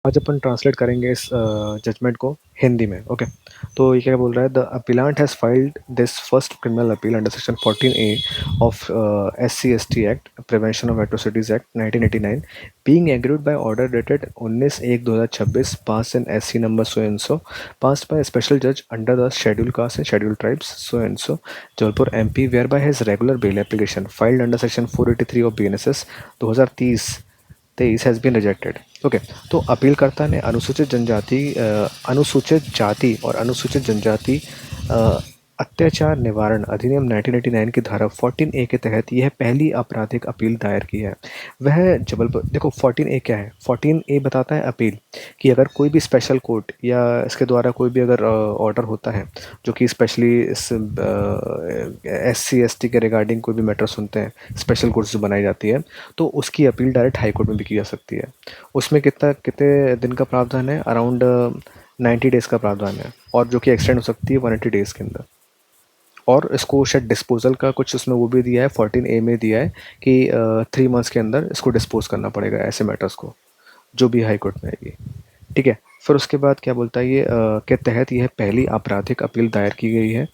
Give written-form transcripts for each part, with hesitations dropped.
आज अपन ट्रांसलेट करेंगे इस जजमेंट को हिंदी में। ओके, तो ये क्या बोल रहा है? The appellant has filed this first criminal appeal under section 14A of SC/ST act, prevention of atrocities act 1989, being agreed by order dated 19/1/2026, passed in SC number so and so, passed by a special judge under the scheduled caste and scheduled tribes so and so, Jabalpur MP, whereby his regular bail application filed under section 483 of BNSS 2023 has been rejected. Okay, तो अपीलकर्ता ने अनुसूचित जाति और अनुसूचित जनजाति अत्याचार निवारण अधिनियम 1989 की धारा 14A के तहत यह पहली आपराधिक अपील दायर की है। वह जबलपुर, देखो 14A क्या है? 14A बताता है अपील कि अगर कोई भी स्पेशल कोर्ट या इसके द्वारा कोई भी अगर ऑर्डर होता है जो कि स्पेशली इस SC/ST के रिगार्डिंग कोई भी मैटर सुनते हैं, स्पेशल कोर्ट्स जो बनाई जाती है, तो उसकी अपील डायरेक्ट हाई कोर्ट में भी की जा सकती है। उसमें कितने दिन का प्रावधान है? अराउंड 90 डेज़ का प्रावधान है, और जो कि एक्सटेंड हो सकती है 180 डेज़ के अंदर। और इसको शायद डिस्पोजल का कुछ उसमें वो भी दिया है, 14A में दिया है कि 3 मंथ्स के अंदर इसको डिस्पोज करना पड़ेगा ऐसे मैटर्स को, जो भी हाई कोर्ट में आएगी। ठीक है, फिर उसके बाद क्या बोलता है ये के तहत यह पहली आपराधिक अपील दायर की गई है।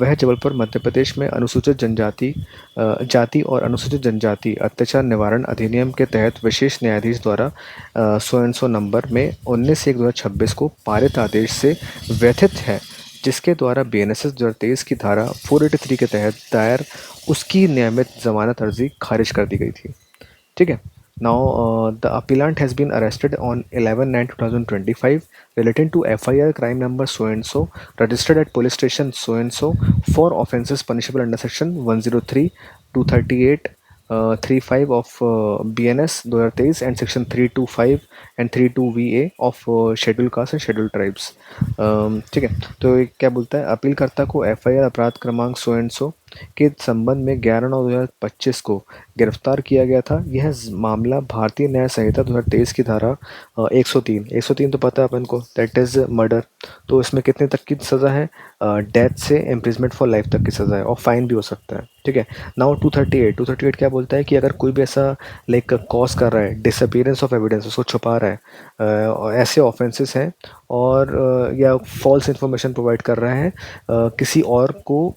वह जबलपुर मध्य प्रदेश में अनुसूचित जाति और अनुसूचित जनजाति अत्याचार निवारण अधिनियम के तहत विशेष न्यायाधीश द्वारा सो एंड सो नंबर में 19/1/2026 को पारित आदेश से व्यथित है, जिसके द्वारा BNSS 2023 की धारा 483 के तहत दायर उसकी नियमित जमानत अर्जी खारिज कर दी गई थी। ठीक है, now the appellant has been arrested on 11/9/2025 relating to FIR crime number so and so, registered at police station so and so, for offences punishable under section 103, 238, 35 of BNS 2023 and section 325 and 32VA of scheduled caste and scheduled tribes। ठीक है, तो ये क्या बोलता है? अपीलकर्ता को FIR अपराध क्रमांक सो एंड सो के संबंध में 11/9/2025 को गिरफ्तार किया गया था। यह मामला भारतीय न्याय संहिता 2023 की धारा 103 तो पता है अपन को, दैट इज़ मर्डर। तो इसमें कितने तक की सज़ा है? डेथ से इम्प्रिजमेंट फॉर लाइफ तक की सज़ा है, और फाइन भी हो सकता है। ठीक है, नाउ 238 क्या बोलता है कि अगर कोई भी ऐसा लाइक कॉज कर रहा है, डिसअपीयरेंस ऑफ एविडेंस, उसको छुपा रहा है, ऐसे ऑफेंसेस हैं, और या फॉल्स इन्फॉर्मेशन प्रोवाइड कर रहा है किसी और को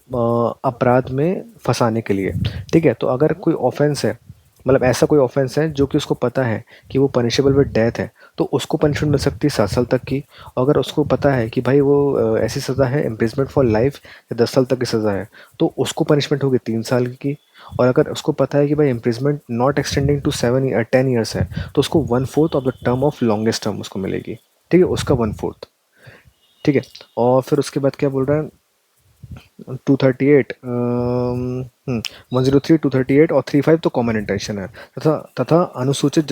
अपराध में फंसाने के लिए। ठीक है, तो अगर कोई ऑफेंस है, मतलब ऐसा कोई ऑफेंस है जो कि उसको पता है कि वो पनिशेबल विद डेथ है, तो उसको पनिशमेंट मिल सकती है 7 साल तक की। अगर उसको पता है कि भाई वो ऐसी सज़ा है इम्प्रिजमेंट फॉर लाइफ या 10 साल तक की सज़ा है, तो उसको पनिशमेंट होगी 3 साल की। और अगर उसको पता है कि भाई imprisonment not extending to 10 years है, तो उसको 1/4 of the term of longest term उसको मिलेगी। ठीक है, उसका 1/4। ठीक है, और फिर उसके बाद क्या बोल रहा है? 238, 103, 238 और 35 तो कॉमन इंटेंशन है। तथा अनुसूचित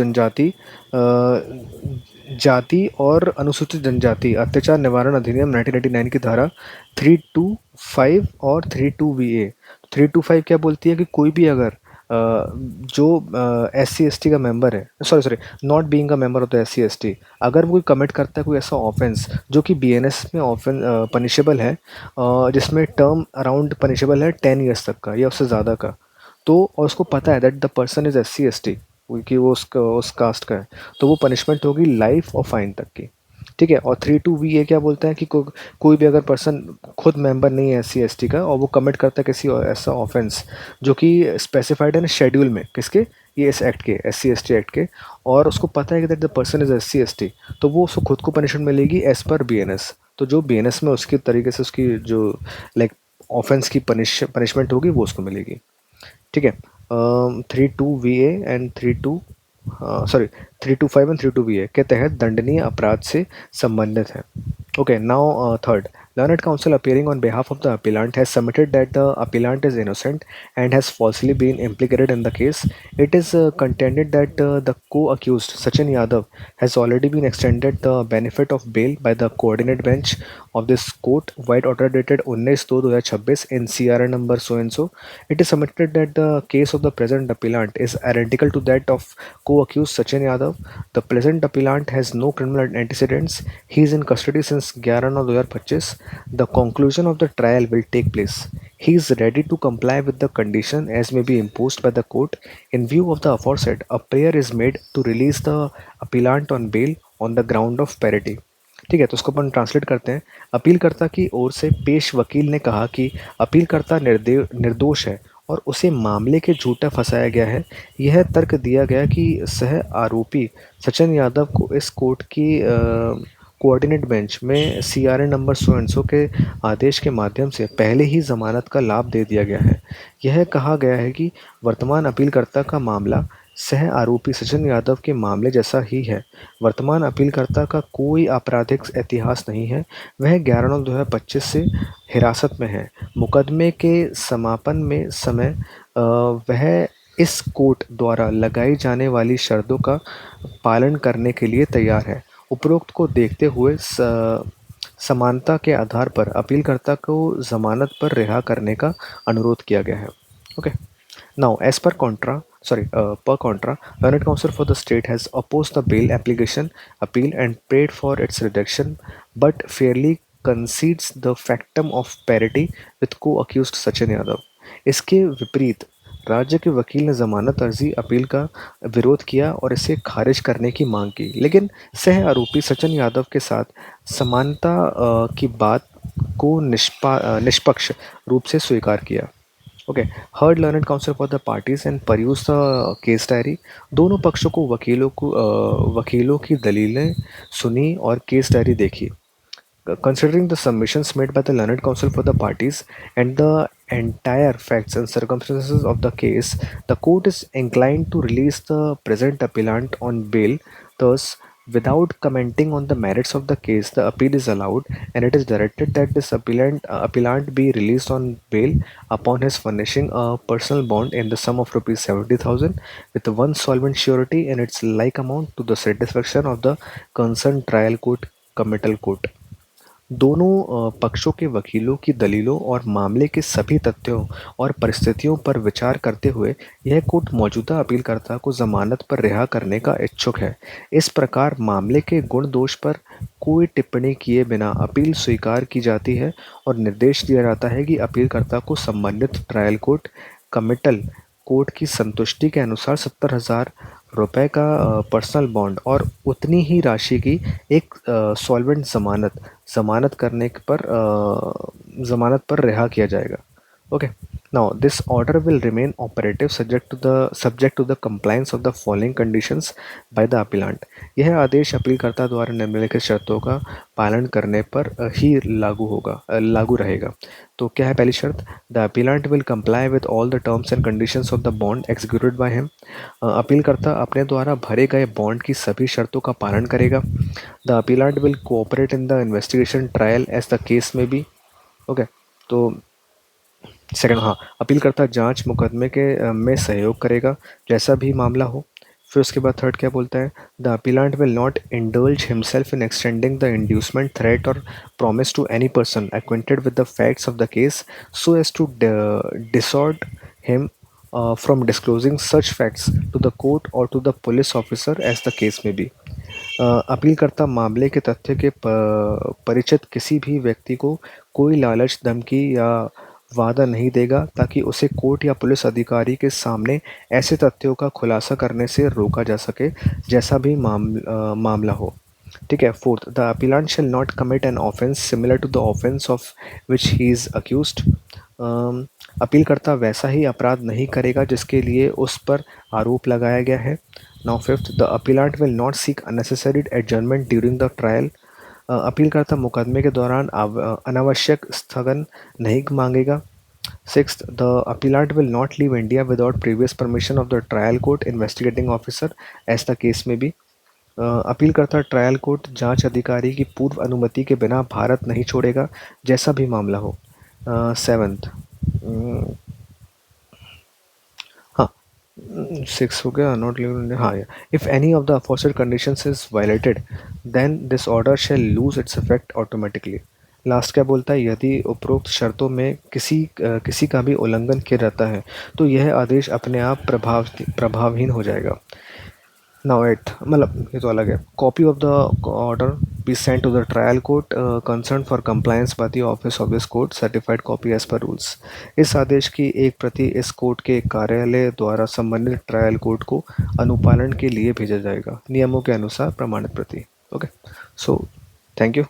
जाति और अनुसूचित जनजाति अत्याचार निवारण अधिनियम 1989 की धारा 325 और 32VA। 325 क्या बोलती है कि कोई भी अगर जो SC/ST का मेंबर है, sorry not being a member of the SC/ST, अगर वो कमिट करता है कोई ऐसा ऑफेंस जो कि BNS में ऑफेंस पनिशेबल है, जिसमें टर्म अराउंड पनिशेबल है 10 ईयर्स तक का या उससे ज़्यादा का, तो और उसको पता है that the person is SC/ST, कि वो उस कास्ट का है, तो वो पनिशमेंट होगी लाइफ और फाइन तक की। ठीक है, और 32VA क्या बोलता है कि कोई भी अगर पर्सन खुद मेंबर नहीं है SC/ST का और वो कमिट करता है किसी ऐसा ऑफेंस जो कि स्पेसिफाइड है ना शेड्यूल में, किसके? ये इस एक्ट के, SC/ST एक्ट के, और उसको पता है कि that the person is SC/ST, तो वो उसको खुद को पनिशमेंट मिलेगी एज पर BNS। तो जो BNS में उसकी तरीके से उसकी जो लाइक ऑफेंस की पनिशमेंट होगी वो उसको मिलेगी। ठीक है, 32VA एंड 325 एंड 32VA के तहत दंडनीय अपराध से संबंधित है। Okay, now third, learned counsel appearing on behalf of the appellant has submitted that the appellant is innocent and has falsely been implicated in the case. It is contended that the co-accused Sachin Yadav has already been extended the benefit of bail by the coordinate bench of this court, white order dated 19/2/2026 in CRA number so and so. It is submitted that the case of the present appellant is identical to that of co-accused Sachin Yadav. The present appellant has no criminal antecedents. He is in custody since 11/9/2025. The conclusion of the trial will take place. He is ready to comply with the condition as may be imposed by the court. In view of the aforesaid, a prayer is made to release the appellant on bail on the ground of parity. ठीक है, तो उसको अपन translate करते हैं। अपीलकर्ता की ओर से पेश वकील ने कहा कि अपीलकर्ता निर्दोष है और उसे मामले के झूठा फंसाया गया है। यह तर्क दिया गया कि सह आरोपी सचिन यादव को इस कोर्ट की कोऑर्डिनेट बेंच में CRA number so and so के आदेश के माध्यम से पहले ही जमानत का लाभ दे दिया गया है। यह कहा गया है कि वर्तमान अपीलकर्ता का मामला सह आरोपी सचिन यादव के मामले जैसा ही है। वर्तमान अपीलकर्ता का कोई आपराधिक इतिहास नहीं है। वह 11/9/2025 से हिरासत में है। मुकदमे के समापन में समय वह इस कोर्ट द्वारा लगाई जाने वाली शर्तों का पालन करने के लिए तैयार है। उपरोक्त को देखते हुए समानता के आधार पर अपीलकर्ता को जमानत पर रिहा करने का अनुरोध किया गया है। Okay. Now, as per contra, per contra, Learned Counsel for the state has opposed the bail application appeal and prayed for its rejection, but fairly concedes the factum of parity with co-accused Sachin Yadav. इसके विपरीत राज्य के वकील ने जमानत अर्जी appeal का विरोध किया और इसे खारिज करने की मांग की, लेकिन सह आरोपी सचिन यादव के साथ समानता की बात को निष्पक्ष रूप से स्वीकार किया। Okay. Heard learned counsel for the parties and peruse the case diary. दोनों पक्षों को वकीलों की दलीलें सुनी और केस डायरी देखी। Considering the submissions made by the learned counsel for the parties and the entire facts and circumstances of the case, the court is inclined to release the present appellant on bail. Thus, without commenting on the merits of the case, the appeal is allowed, and it is directed that this appellant be released on bail upon his furnishing a personal bond in the sum of rupees 70,000 with one solvent surety in its like amount to the satisfaction of the concerned trial court committal court. दोनों पक्षों के वकीलों की दलीलों और मामले के सभी तथ्यों और परिस्थितियों पर विचार करते हुए यह कोर्ट मौजूदा अपीलकर्ता को जमानत पर रिहा करने का इच्छुक है। इस प्रकार मामले के गुण दोष पर कोई टिप्पणी किए बिना अपील स्वीकार की जाती है और निर्देश दिया जाता है कि अपीलकर्ता को संबंधित ट्रायल कोर्ट कमिटल कोर्ट की संतुष्टि के अनुसार 70,000 रुपए का पर्सनल बॉन्ड और उतनी ही राशि की एक सॉल्वेंट ज़मानत करने पर ज़मानत पर रिहा किया जाएगा। Okay. Now this order will remain operative subject to the compliance of the following conditions by the appellant. यह आदेश अपीलकर्ता द्वारा निम्नलिखित शर्तों का पालन करने पर ही लागू रहेगा। तो क्या है पहली शर्त? The appellant will comply with all the terms and conditions of the bond executed by him. अपीलकर्ता अपने द्वारा भरे गए बॉन्ड की सभी शर्तों का पालन करेगा। The appellant will cooperate in the investigation trial as the case may be. Okay. तो सेकंड, हाँ, अपीलकर्ता जांच मुकदमे के में सहयोग करेगा जैसा भी मामला हो। फिर उसके बाद थर्ड क्या बोलता है? The appellant will not indulge himself in extending the inducement threat और promise to any person acquainted with the facts of the case so as to dissuade him from disclosing such facts to the court or to the police officer as the case may be. अपीलकर्ता मामले के तथ्य के परिचित किसी भी व्यक्ति को कोई लालच, धमकी या वादा नहीं देगा ताकि उसे कोर्ट या पुलिस अधिकारी के सामने ऐसे तथ्यों का खुलासा करने से रोका जा सके जैसा भी मामला हो। ठीक है। Fourth, the appellant shall not commit an offence similar to the offence of which he is accused. अपीलकर्ता वैसा ही अपराध नहीं करेगा जिसके लिए उस पर आरोप लगाया गया है। Now fifth, the appellant will not seek unnecessary adjournment during the trial. अपीलकर्ता मुकदमे के दौरान अनावश्यक स्थगन नहीं मांगेगा। Sixth, the appellant will not leave India without previous permission of the trial court investigating officer as the case may be. अपीलकर्ता trial court जांच अधिकारी की पूर्व अनुमति के बिना भारत नहीं छोड़ेगा जैसा भी मामला हो। सेवन्थ, हाँ, सिक्स हो गया, नॉट लिव, हाँ, if any of the aforesaid conditions is violated then this order shall lose its effect automatically. Last क्या बोलता है? यदि उपरोक्त शर्तों में किसी का भी उल्लंघन किया जाता है तो यह आदेश अपने आप प्रभावहीन हो जाएगा। नाउ एट, मतलब ये तो अलग है। Copy of the order be sent to the trial court concerned for compliance by the office of this court, certified copy as per rules. इस आदेश की एक प्रति इस कोर्ट के कार्यालय द्वारा संबंधित ट्रायल कोर्ट को अनुपालन के लिए भेजा जाएगा, नियमों के अनुसार प्रमाणित प्रति। Okay, so thank you.